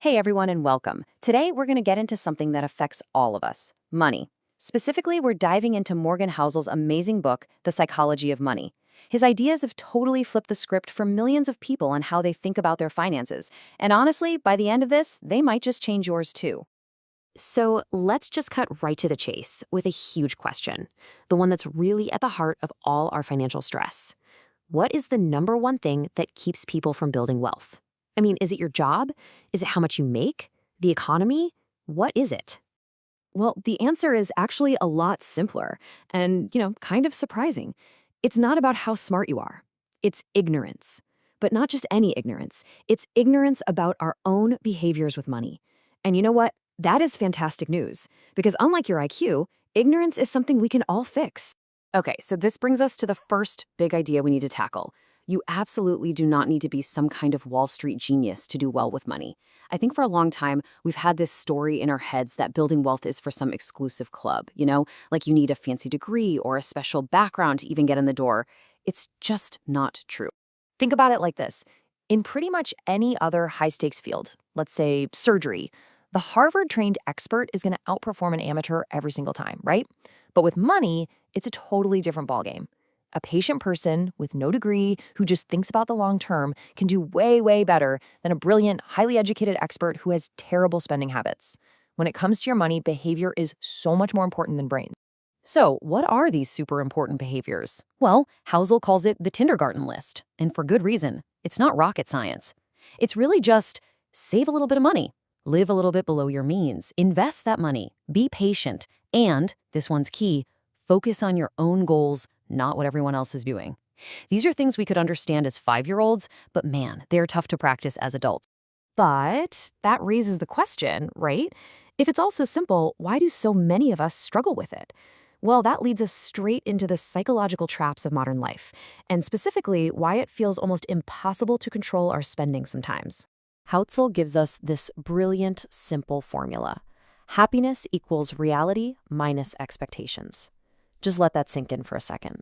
Hey everyone, and welcome. Today we're going to get into something that affects all of us, money. Specifically, we're diving into Morgan Housel's amazing book, The Psychology of Money. His ideas have totally flipped the script for millions of people on how they think about their finances. And honestly, by the end of this, they might just change yours too. So let's just cut right to the chase with a huge question, the one that's really at the heart of all our financial stress. What is the number one thing that keeps people from building wealth? I mean, is it your job? Is it how much you make? The economy? What is it? Well, the answer is actually a lot simpler and, kind of surprising. It's not about how smart you are. It's ignorance. But not just any ignorance. It's ignorance about our own behaviors with money. And you know what? That is fantastic news. Because unlike your IQ, ignorance is something we can all fix. Okay, so this brings us to the first big idea we need to tackle. You absolutely do not need to be some kind of Wall Street genius to do well with money. I think for a long time, we've had this story in our heads that building wealth is for some exclusive club, like you need a fancy degree or a special background to even get in the door. It's just not true. Think about it like this. In pretty much any other high-stakes field, let's say surgery, the Harvard-trained expert is going to outperform an amateur every single time, right? But with money, it's a totally different ballgame. A patient person with no degree who just thinks about the long term can do way, way better than a brilliant, highly educated expert who has terrible spending habits. When it comes to your money, behavior is so much more important than brains. So, what are these super important behaviors? Well, Housel calls it the kindergarten list, and for good reason. It's not rocket science. It's really just save a little bit of money, live a little bit below your means, invest that money, be patient, and, this one's key, focus on your own goals, not what everyone else is doing. These are things we could understand as 5-year-olds, but man, they're tough to practice as adults. But that raises the question, right? If it's all so simple, why do so many of us struggle with it? Well, that leads us straight into the psychological traps of modern life, and specifically why it feels almost impossible to control our spending sometimes. Houtzel gives us this brilliant, simple formula. Happiness equals reality minus expectations. Just let that sink in for a second.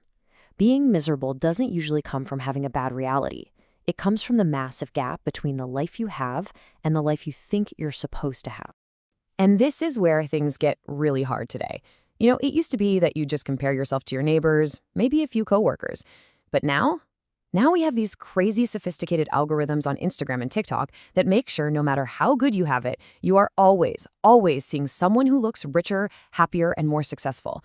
Being miserable doesn't usually come from having a bad reality. It comes from the massive gap between the life you have and the life you think you're supposed to have. And this is where things get really hard today. It used to be that you just compare yourself to your neighbors, maybe a few coworkers. But now we have these crazy sophisticated algorithms on Instagram and TikTok that make sure no matter how good you have it, you are always, always seeing someone who looks richer, happier, and more successful.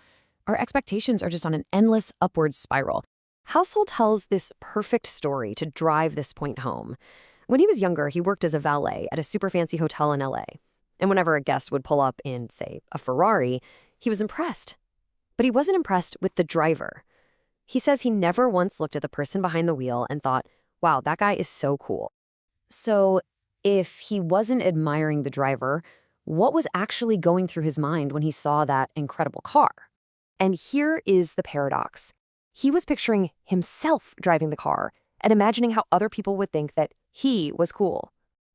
Our expectations are just on an endless upward spiral. Housel tells this perfect story to drive this point home. When he was younger, he worked as a valet at a super fancy hotel in LA. And whenever a guest would pull up in, say, a Ferrari, he was impressed. But he wasn't impressed with the driver. He says he never once looked at the person behind the wheel and thought, wow, that guy is so cool. So if he wasn't admiring the driver, what was actually going through his mind when he saw that incredible car? And here is the paradox. He was picturing himself driving the car and imagining how other people would think that he was cool.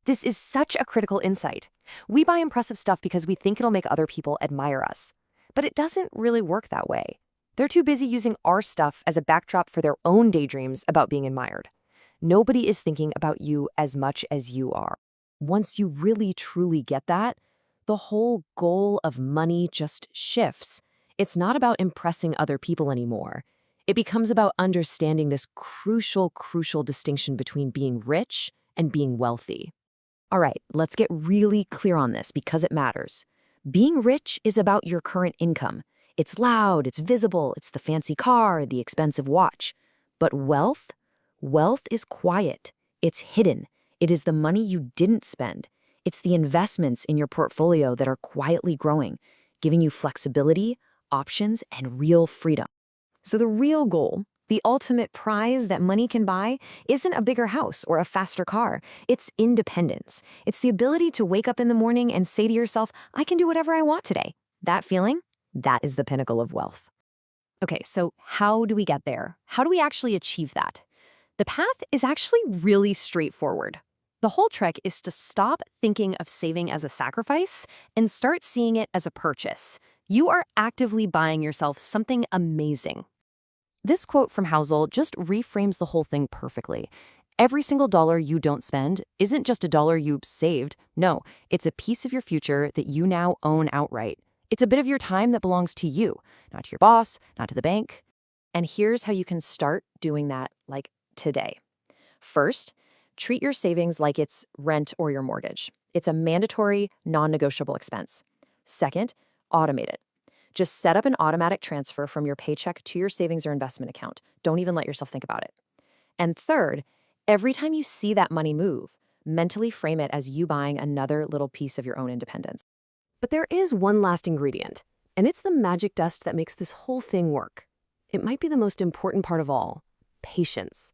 This is such a critical insight. We buy impressive stuff because we think it'll make other people admire us. But it doesn't really work that way. They're too busy using our stuff as a backdrop for their own daydreams about being admired. Nobody is thinking about you as much as you are. Once you really truly get that, the whole goal of money just shifts. It's not about impressing other people anymore. It becomes about understanding this crucial, crucial distinction between being rich and being wealthy. All right, let's get really clear on this because it matters. Being rich is about your current income. It's loud, it's visible, it's the fancy car, the expensive watch. But wealth is quiet. It's hidden. It is the money you didn't spend. It's the investments in your portfolio that are quietly growing, giving you flexibility, options, and real freedom. So the real goal, the ultimate prize that money can buy, isn't a bigger house or a faster car. It's independence. It's the ability to wake up in the morning and say to yourself, I can do whatever I want today. That feeling, that is the pinnacle of wealth. Okay, so how do we get there? How do we actually achieve that? The path is actually really straightforward. The whole trick is to stop thinking of saving as a sacrifice and start seeing it as a purchase. You are actively buying yourself something amazing. This quote from Housel just reframes the whole thing perfectly. Every single dollar you don't spend isn't just a dollar you saved. No, it's a piece of your future that you now own outright. It's a bit of your time that belongs to you, not to your boss, not to the bank. And here's how you can start doing that, like today. First, treat your savings like it's rent or your mortgage. It's a mandatory, non-negotiable expense. Second, automate it. Just set up an automatic transfer from your paycheck to your savings or investment account. Don't even let yourself think about it. And third, every time you see that money move, mentally frame it as you buying another little piece of your own independence. But there is one last ingredient, and it's the magic dust that makes this whole thing work. It might be the most important part of all: patience.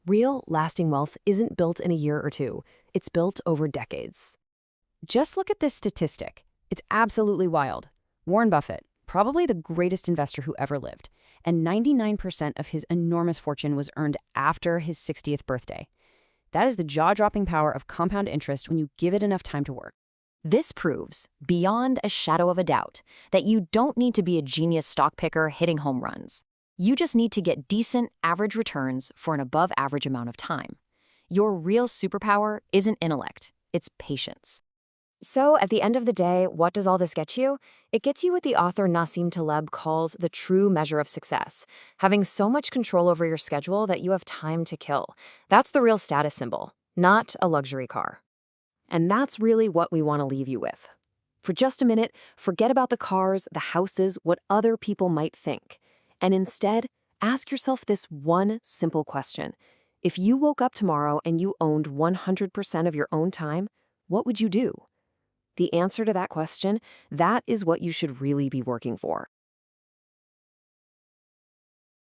Real, lasting wealth isn't built in a year or two. It's built over decades. Just look at this statistic. It's absolutely wild. Warren Buffett, probably the greatest investor who ever lived, and 99% of his enormous fortune was earned after his 60th birthday. That is the jaw-dropping power of compound interest when you give it enough time to work. This proves, beyond a shadow of a doubt, that you don't need to be a genius stock picker hitting home runs. You just need to get decent, average returns for an above-average amount of time. Your real superpower isn't intellect, it's patience. So, at the end of the day, what does all this get you? It gets you what the author Nassim Taleb calls the true measure of success, having so much control over your schedule that you have time to kill. That's the real status symbol, not a luxury car. And that's really what we want to leave you with. For just a minute, forget about the cars, the houses, what other people might think. And instead, ask yourself this one simple question. If you woke up tomorrow and you owned 100% of your own time, what would you do? The answer to that question, that is what you should really be working for.